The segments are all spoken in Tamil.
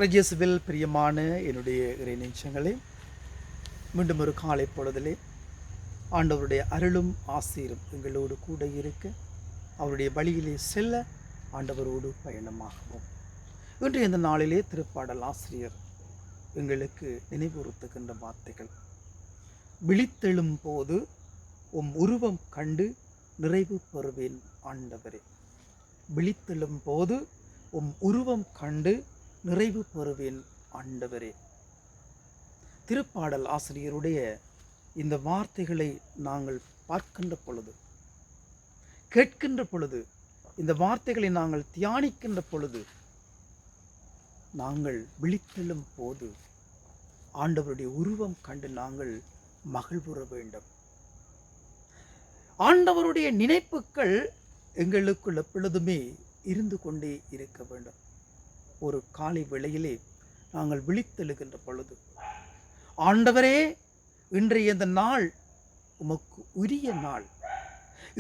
இயேசுவில் பிரியமான என்னுடைய இறை நெஞ்சங்களே, மீண்டும் ஒரு காலை பொழுதிலே ஆண்டவருடைய அருளும் ஆசீரும் எங்களோடு கூட இருக்க, அவருடைய வழியிலே செல்ல ஆண்டவரோடு பயணமாகவும். இன்று இந்த நாளிலே திருப்பாடல் ஆசிரியர் எங்களுக்கு நினைவுறுத்துகின்ற வார்த்தைகள்: விழித்தெழும் போது உம் உருவம் கண்டு நிறைவு பெறுவேன் ஆண்டவரே. விழித்தெழும் போது உம் உருவம் கண்டு நிறைவு பெறுவேன் ஆண்டவரே. திருப்பாடல் ஆசிரியருடைய இந்த வார்த்தைகளை நாங்கள் பார்க்கின்ற பொழுது, கேட்கின்ற பொழுது, இந்த வார்த்தைகளை நாங்கள் தியானிக்கின்ற பொழுது, நாங்கள் விழித்தெழும் போது ஆண்டவருடைய உருவம் கண்டு நாங்கள் மகிழ்வுற வேண்டும். ஆண்டவருடைய நினைப்புகள் எங்களுக்குள் எப்பொழுதுமே இருந்து கொண்டே இருக்க வேண்டும். ஒரு காலை வேளையிலே நாங்கள் விழித்தெழுகின்ற பொழுது, ஆண்டவரே, இன்றைய இந்த நாள் உமக்கு உரிய நாள்.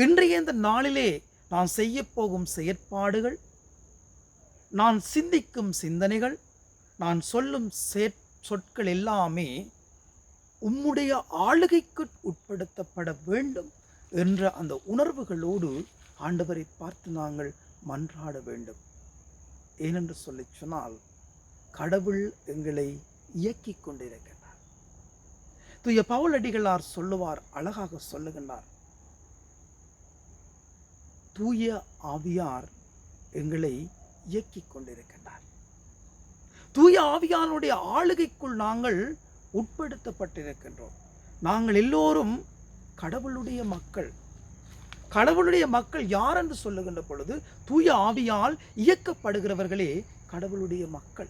இன்றைய இந்த நாளிலே நான் செய்ய போகும் செயற்பாடுகள், நான் சிந்திக்கும் சிந்தனைகள், நான் சொல்லும் சொற்கள் எல்லாமே உம்முடைய ஆளுகைக்கு உட்படுத்தப்பட வேண்டும் என்ற அந்த உணர்வுகளோடு ஆண்டவரை பார்த்து நாங்கள் மன்றாட வேண்டும். ஏனென்று சொல்லி சொன்னால், கடவுள் எங்களை இயக்கிக் கொண்டிருக்கின்றார். தூய பவுலடிகளார் சொல்லுவார், அழகாக சொல்லுகின்றார், தூய ஆவியார் எங்களை இயக்கிக் கொண்டிருக்கின்றார். தூய ஆவியானுடைய ஆளுகைக்குள் நாங்கள் உட்படுத்தப்பட்டிருக்கின்றோம். நாங்கள் எல்லோரும் கடவுளுடைய மக்கள். கடவுளுடைய மக்கள் யார் என்று சொல்லுகின்ற பொழுது, தூய ஆவியால் இயக்கப்படுகிறவர்களே கடவுளுடைய மக்கள்.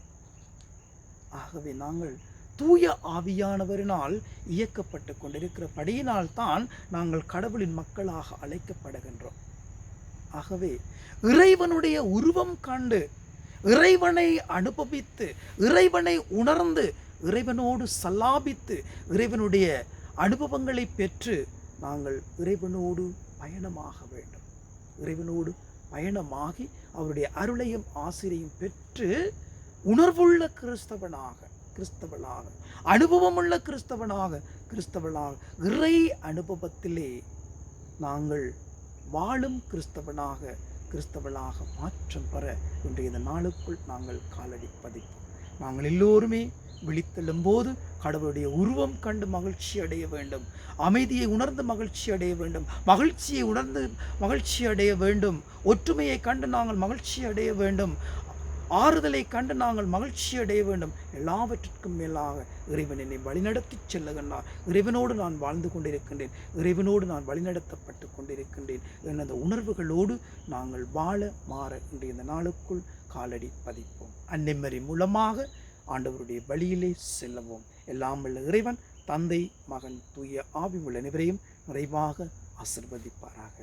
ஆகவே நாங்கள் தூய ஆவியானவரினால் இயக்கப்பட்டு கொண்டிருக்கிறபடியினால் தான் நாங்கள் கடவுளின் மக்களாக அழைக்கப்படுகின்றோம். ஆகவே இறைவனுடைய உருவம் கண்டு, இறைவனை அனுபவித்து, இறைவனை உணர்ந்து, இறைவனோடு சல்லாபித்து, இறைவனுடைய அனுபவங்களை பெற்று நாங்கள் இறைவனோடு பயணமாக வேண்டும். இறைவனோடு பயணமாகி அவருடைய அருளையும் ஆசிரியையும் பெற்று உணர்வுள்ள கிறிஸ்தவனாக, அனுபவமுள்ள கிறிஸ்தவனாக, இறை அனுபவத்திலே நாங்கள் வாழும் கிறிஸ்தவனாக மாற்றம் பெற இன்றைய இந்த நாளுக்குள் நாங்கள் காலடி பதிப்போம். நாங்கள் எல்லோருமே விழித்தெழும் போது கடவுளுடைய உருவம் கண்டு மகிழ்ச்சி அடைய வேண்டும். அமைதியை உணர்ந்து மகிழ்ச்சி அடைய வேண்டும். மகிழ்ச்சியை உணர்ந்து மகிழ்ச்சி அடைய வேண்டும். ஒற்றுமையை கண்டு நாங்கள் மகிழ்ச்சி அடைய வேண்டும். ஆறுதலை கண்டு நாங்கள் மகிழ்ச்சி அடைய வேண்டும். எல்லாவற்றிற்கும் மேலாக இறைவன் என்னை வழிநடத்தி செல்லுகின்றார். இறைவனோடு நான் வாழ்ந்து கொண்டிருக்கின்றேன். இறைவனோடு நான் வழிநடத்தப்பட்டு கொண்டிருக்கின்றேன் என்ற அந்த உணர்வுகளோடு நாங்கள் வாழ மாற இன்றைய இந்த நாளுக்குள் காலடி பதிப்போம். அன்னை மரி மூலமாக ஆண்டவருடைய வழியிலே செல்லவும். எல்லாம் வல்ல இறைவன் தந்தை, மகன், தூய ஆவி உள்ள அனைவரையும் நிறைவாக ஆசீர்வதிப்பாராக.